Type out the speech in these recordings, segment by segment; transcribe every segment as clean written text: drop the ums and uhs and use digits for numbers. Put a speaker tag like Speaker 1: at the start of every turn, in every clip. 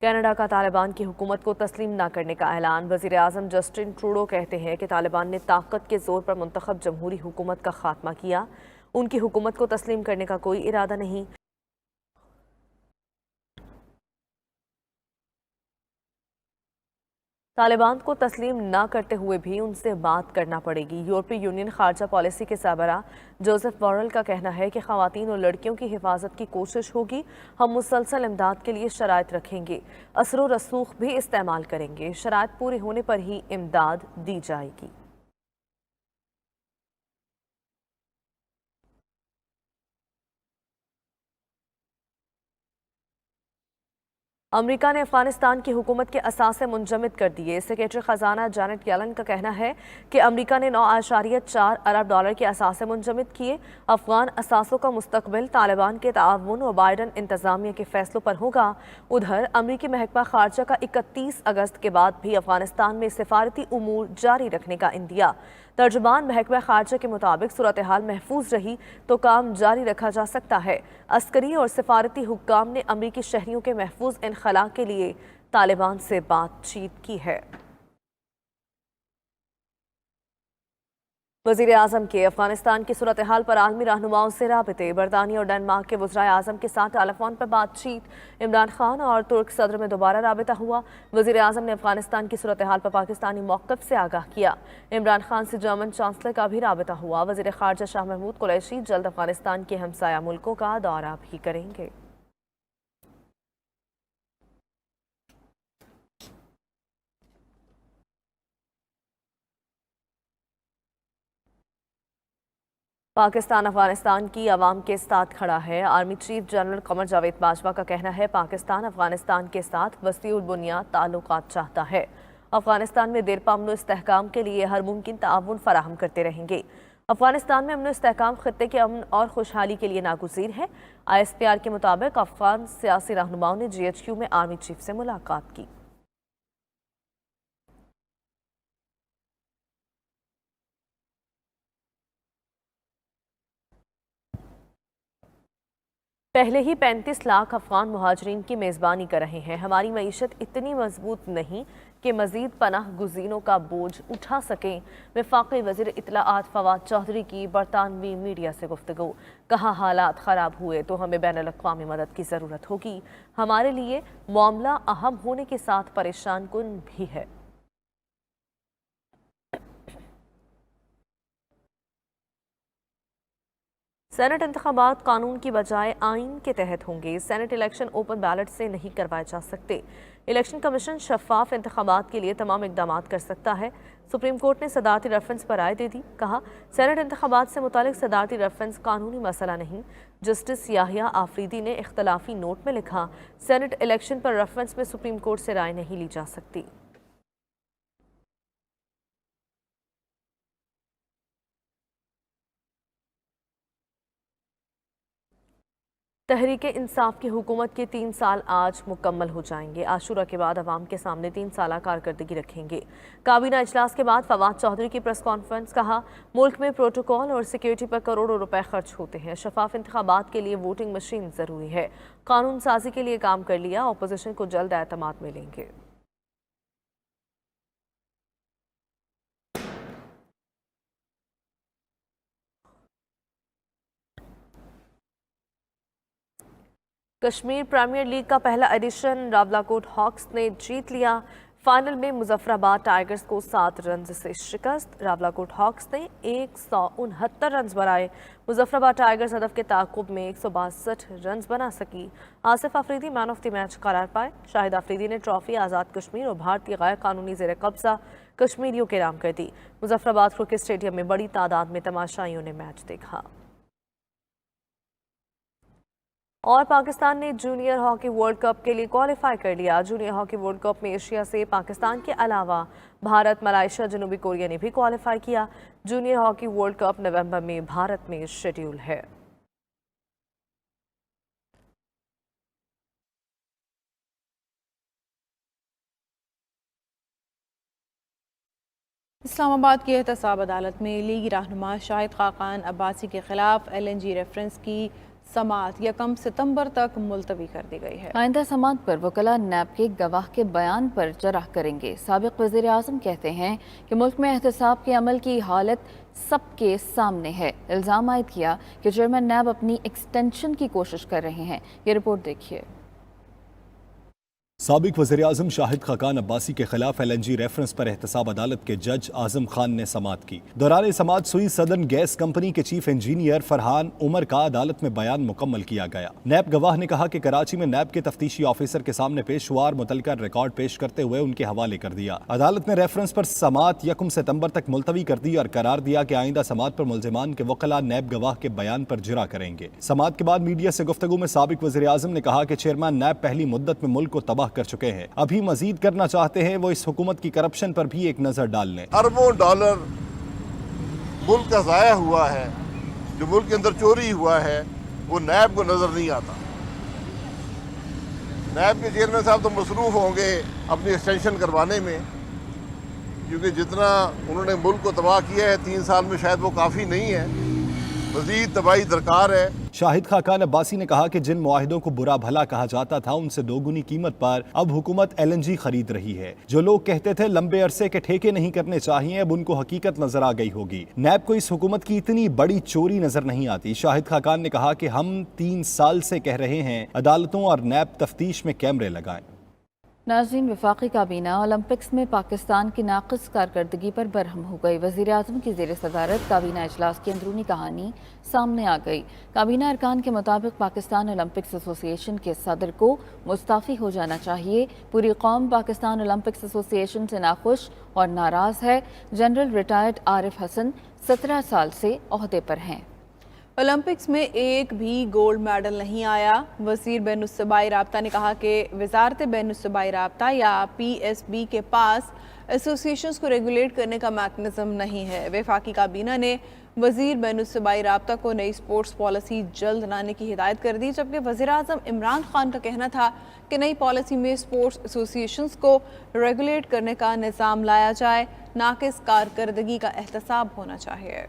Speaker 1: Canada کا طالبان کی حکومت کو تسلیم نہ کرنے کا اعلان۔ وزیر اعظم جسٹن ٹروڈو کہتے ہیں کہ طالبان نے طاقت کے زور پر منتخب جمہوری حکومت کا خاتمہ کیا۔ ان کی حکومت کو تسلیم کرنے کا کوئی ارادہ نہیں۔ طالبان کو تسلیم نہ کرتے ہوئے بھی ان سے بات کرنا پڑے گی۔ یورپی یونین خارجہ پالیسی کے سربراہ جوزف بورل کا کہنا ہے کہ خواتین اور لڑکیوں کی حفاظت کی کوشش ہوگی۔ ہم مسلسل امداد کے لیے شرائط رکھیں گے، اثر و رسوخ بھی استعمال کریں گے۔ شرائط پورے ہونے پر ہی امداد دی جائے گی۔ امریکہ نے افغانستان کی حکومت کے اثاثے منجمد کر دیے۔ سیکریٹری خزانہ جانٹ یلن کا کہنا ہے کہ امریکہ نے 9.4 ارب ڈالر کے اثاثے منجمد کیے۔ افغان اثاثوں کا مستقبل طالبان کے تعاون اور بائیڈن انتظامیہ کے فیصلوں پر ہوگا۔ ادھر امریکی محکمہ خارجہ کا 31 اگست کے بعد بھی افغانستان میں سفارتی امور جاری رکھنے کا عندیہ۔ ترجمان محکمہ خارجہ کے مطابق صورتحال محفوظ رہی تو کام جاری رکھا جا سکتا ہے۔ عسکری اور سفارتی حکام نے امریکی شہریوں کے محفوظ انخلاء کے لیے طالبان سے بات چیت کی ہے۔ وزیر اعظم کے افغانستان کی صورتحال پر عالمی رہنماؤں سے رابطے۔ برطانیہ اور ڈنمارک کے وزرائے اعظم کے ساتھ ٹیلی فون پر بات چیت۔ عمران خان اور ترک صدر میں دوبارہ رابطہ ہوا۔ وزیر اعظم نے افغانستان کی صورتحال پر پاکستانی موقف سے آگاہ کیا۔ عمران خان سے جرمن چانسلر کا بھی رابطہ ہوا۔ وزیر خارجہ شاہ محمود قریشی جلد افغانستان کے ہمسایہ ملکوں کا دورہ بھی کریں گے۔ پاکستان افغانستان کی عوام کے ساتھ کھڑا ہے۔ Army chief general Qamar Javed Bajwa کا کہنا ہے پاکستان افغانستان کے ساتھ وسیع البنیاد تعلقات چاہتا ہے۔ افغانستان میں دیرپا امن و استحکام کے لیے ہر ممکن تعاون فراہم کرتے رہیں گے۔ افغانستان میں امن و استحکام خطے کے امن اور خوشحالی کے لیے ناگزیر ہے۔ ISPR کے مطابق افغان سیاسی رہنماؤں نے GHQ میں آرمی چیف سے ملاقات کی۔ پہلے ہی 35 لاکھ افغان مہاجرین کی میزبانی کر رہے ہیں۔ ہماری معیشت اتنی مضبوط نہیں کہ مزید پناہ گزینوں کا بوجھ اٹھا سکیں۔ وفاقی وزیر اطلاعات فواد چودھری کی برطانوی میڈیا سے گفتگو۔ کہا حالات خراب ہوئے تو ہمیں بین الاقوامی مدد کی ضرورت ہوگی۔ ہمارے لیے معاملہ اہم ہونے کے ساتھ پریشان کن بھی ہے۔ سینٹ انتخابات قانون کی بجائے آئین کے تحت ہوں گے۔ سینٹ الیکشن اوپن بیلٹ سے نہیں کروائے جا سکتے۔ الیکشن کمیشن شفاف انتخابات کے لیے تمام اقدامات کر سکتا ہے۔ سپریم کورٹ نے صدارتی ریفرنس پر رائے دے دی۔ کہا سینٹ انتخابات سے متعلق صدارتی ریفرنس قانونی مسئلہ نہیں۔ جسٹس یاحیہ آفریدی نے اختلافی نوٹ میں لکھا سینٹ الیکشن پر ریفرنس میں سپریم کورٹ سے رائے نہیں لی جا سکتی۔ تحریک انصاف کی حکومت کے 3 سال آج مکمل ہو جائیں گے۔ عاشورہ کے بعد عوام کے سامنے 3 سالہ کارکردگی رکھیں گے۔ کابینہ اجلاس کے بعد فواد چودھری کی پریس کانفرنس۔ کہا ملک میں پروٹوکول اور سیکیورٹی پر کروڑوں روپے خرچ ہوتے ہیں۔ شفاف انتخابات کے لیے ووٹنگ مشین ضروری ہے۔ قانون سازی کے لیے کام کر لیا، اپوزیشن کو جلد اعتماد ملیں گے۔ کشمیر پریمیئر لیگ کا پہلا ایڈیشن راولاکوٹ ہاکس نے جیت لیا۔ فائنل میں مظفر آباد ٹائیگرز کو 7 رنز سے شکست۔ راولاکوٹ ہاکس نے 169 رنز بنائے۔ مظفر آباد ٹائیگرز ہدف کے تعاقب میں 162 رنز بنا سکی۔ آصف آفریدی مین آف دی میچ قرار پائے۔ شاہد آفریدی نے ٹرافی آزاد کشمیر اور بھارتی غیر قانونی زیر قبضہ کشمیریوں کے نام کر دی۔ مظفر آباد کرکٹ اسٹیڈیم میں بڑی تعداد میں تماشائیوں نے میچ دیکھا۔ اور پاکستان نے جونیئر ہاکی ورلڈ کپ کے لیے کوالیفائی کر لیا۔ جونیئر ہاکی ورلڈ کپ میں ایشیا سے پاکستان کے علاوہ بھارت، ملائیشیا، جنوبی کوریا نے بھی کوالیفائی کیا۔ جونیئر ہاکی ورلڈ کپ نومبر میں بھارت میں شیڈول ہے۔
Speaker 2: اسلام آباد کی احتساب عدالت میں لیگی رہنما شاہد خاقان عباسی کے خلاف LNG ریفرنس کی समाअत 1 सितंबर तक मुलतवी कर दी गई है।
Speaker 3: आइंदा समाअत पर वकला नैब के गवाह के बयान पर जरह करेंगे। साबिक वज़ीर आज़म कहते हैं कि मुल्क में एहतसाब के अमल की हालत सबके सामने है। इल्ज़ाम आयद किया कि चेयरमैन नैब अपनी एक्सटेंशन की कोशिश कर रहे हैं। ये रिपोर्ट देखिए।
Speaker 4: साबिक वज़ीर आज़म शाहिद खाकान अब्बासी के खिलाफ LNG रेफरेंस पर एहतसाब अदालत के जज आज़म खान ने समाअत की। दौरान समाअत सुई सदर्न गैस कंपनी के चीफ इंजीनियर फरहान उमर का अदालत में बयान मुकम्मल किया गया। नैब गवाह ने कहा कि कराची में नैब के तफ्तीशी ऑफिसर के सामने पेश हुआ और मुतल्लिका रिकॉर्ड पेश करते हुए उनके हवाले कर दिया। अदालत ने रेफरेंस पर समाअत 1 सितंबर तक मुलतवी कर दी और करार दिया कि आइंदा समाअत पर मुल्जिमान के वकला नैब गवाह के बयान पर जिरा करेंगे। समाअत के बाद मीडिया से गुफ्तगू में साबिक वज़ीर आज़म ने कहा कि चेयरमैन नैब पहली मुद्दत में मुल्क को तबाह कर चुके हैं, अभी मजीद करना चाहते हैं। वो इस हुकूमत की करप्शन पर भी एक नजर डाल लें।
Speaker 5: अरबों डॉलर मुल्क का ज़ाया हुआ है, जो मुल्क के अंदर चोरी हुआ है वो नैब को नजर नहीं आता। नैब के चेयरमैन साहब तो मसरूफ होंगे अपनी एक्सटेंशन करवाने में, क्योंकि जितना उन्होंने मुल्क को तबाह किया है 3 साल में शायद वो काफ़ी नहीं है, मजीद तबाही दरकार है।
Speaker 4: शाहिद खाकान अब्बासी ने कहा कि जिन मुआहिदों को बुरा भला कहा जाता था उनसे 2 गुनी कीमत पर अब हुकूमत LNG खरीद रही है। जो लोग कहते थे लंबे अरसे के ठेके नहीं करने चाहिए, अब उनको हकीकत नजर आ गई होगी। नैब को इस हुकूमत की इतनी बड़ी चोरी नजर नहीं आती। शाहिद खाकान ने कहा कि हम 3 साल से कह रहे हैं अदालतों और नैब तफ्तीश में कैमरे लगाएं।
Speaker 3: नाज़रीन, वफाकी काबीना ओलंपिक्स में पाकिस्तान की नाक़िस कारकर्दगी पर बरहम हो गई। वज़ीर आज़म की ज़ेर सदारत काबीना इजलास की अंदरूनी कहानी सामने आ गई। काबीना अरकान के मुताबिक पाकिस्तान ओलंपिक्स एसोसिएशन के सदर को मुस्ताफ़ी हो जाना चाहिए। पूरी कौम पाकिस्तान ओलंपिक्स एसोसिएशन से नाखुश और नाराज़ है। जनरल रिटायर्ड आरिफ हसन 17 साल से ओहदे पर हैं।
Speaker 2: ओलंपिक्स में एक भी गोल्ड मेडल नहीं आया। वज़ीर बैनुस्सूबाई राब्ता ने कहा कि वज़ारत बैनुस्सूबाई राब्ता या PSB के पास एसोसिएशंस को रेगुलेट करने का मैकेनिज़्म नहीं है। वफाकी काबीना ने वज़ीर बैनुस्सूबाई राब्ता को नई स्पोर्ट्स पॉलिसी जल्द लाने की हिदायत कर दी, जबकि वज़ीर आज़म इमरान खान का कहना था कि नई पॉलिसी में स्पोर्ट्स एसोसिएशंस को रेगुलेट करने का निज़ाम लाया जाए, नाक़िस कारकर्दगी का एहतसाब होना चाहिए।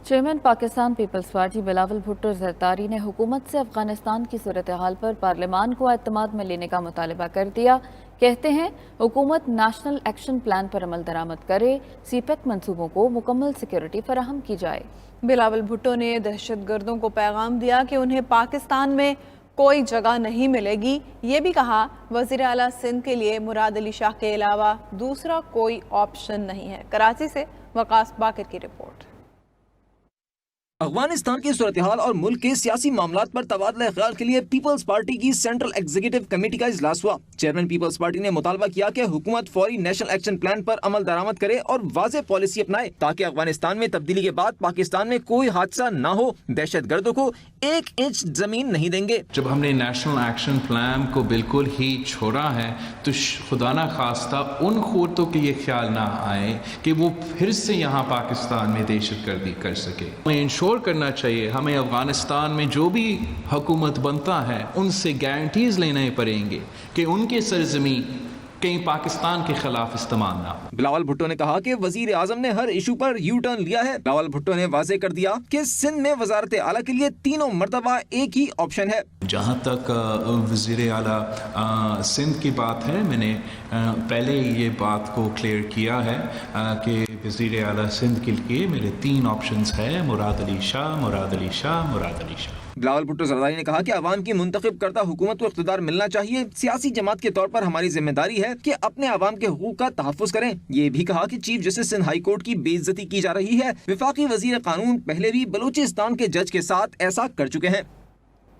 Speaker 3: Chairman Pakistan people's party Bilawal Bhutto Zardari ने हुकूमत से अफगानिस्तान की सूरत हाल पर पार्लियामान को एतमाद में लेने का मुतालबा कर दिया। कहते हैं हुकूमत नेशनल एक्शन प्लान पर अमल दरामद करे, CPEC मंसूबों को मुकम्मल सिक्योरिटी फराहम की जाए।
Speaker 2: बिलावल भुट्टो ने दहशतगर्दों को पैगाम दिया कि उन्हें पाकिस्तान में कोई जगह नहीं मिलेगी। ये भी कहा वज़ीर आला सिंध के लिए मुराद अली शाह के अलावा दूसरा कोई ऑप्शन नहीं है। कराची से वकास बाकर की रिपोर्ट।
Speaker 6: अफगानिस्तान की सूरत हाल और मुल्क के सियासी मामलात पर तबादला ख्याल के लिए पीपल्स पार्टी की सेंट्रल एग्जीक्यूटिव कमेटी का इजलास हुआ। चेयरमैन पीपल्स पार्टी ने मुतालबा किया कि हुकूमत फौरी नेशनल एक्शन प्लान पर अमल दरामद करे और वाज़ेह पॉलिसी अपनाए ताकि अफगानिस्तान में तब्दीली के बाद पाकिस्तान में कोई हादसा न हो। दहशत गर्दों को 1 इंच जमीन नहीं देंगे।
Speaker 7: जब हमने नेशनल एक्शन प्लान को बिल्कुल ही छोड़ा है तो खुदा ना खास्ता उन क़ुव्वतों के ये ख्याल ना आए कि वो फिर से यहाँ पाकिस्तान में दहशतगर्दी कर सके। हमें इंश्योर करना चाहिए, हमें अफगानिस्तान में जो भी हुकूमत बनता है उनसे गारंटीज लेने पड़ेंगे कि उनके सरजमीन कहीं पाकिस्तान के खिलाफ इस्तेमाल ना हो।
Speaker 6: बिलावल भुट्टो ने कहा कि वजीर आजम ने हर इशू पर यू टर्न लिया है। बिलावल भुट्टो ने वाज़ेह कर दिया कि सिंध में वजारत आला के लिए 3 मरतबा एक ही ऑप्शन है।
Speaker 7: जहाँ तक वज़ीर आला सिंध की बात है, मैंने पहले ये बात को क्लियर किया है कि वज़ीर आला सिंध के लिए मेरे 3 ऑप्शंस हैं, मुराद अली शाह, मुराद अली शाह, मुराद अली शाह।
Speaker 6: बिलावल भुट्टो ज़रदारी ने कहा कि अवाम की मुंतखब करता हुकूमत को इख्तिदार मिलना चाहिए। सियासी जमात के तौर पर हमारी जिम्मेदारी है कि अपने अवाम के हुकूक का तहफ़्फ़ुज़ करें। ये भी कहा कि chief justice Sindh high court की बेइज्जती की जा रही है। वफाकी वज़ीर कानून पहले भी बलूचिस्तान के जज के साथ ऐसा कर चुके हैं।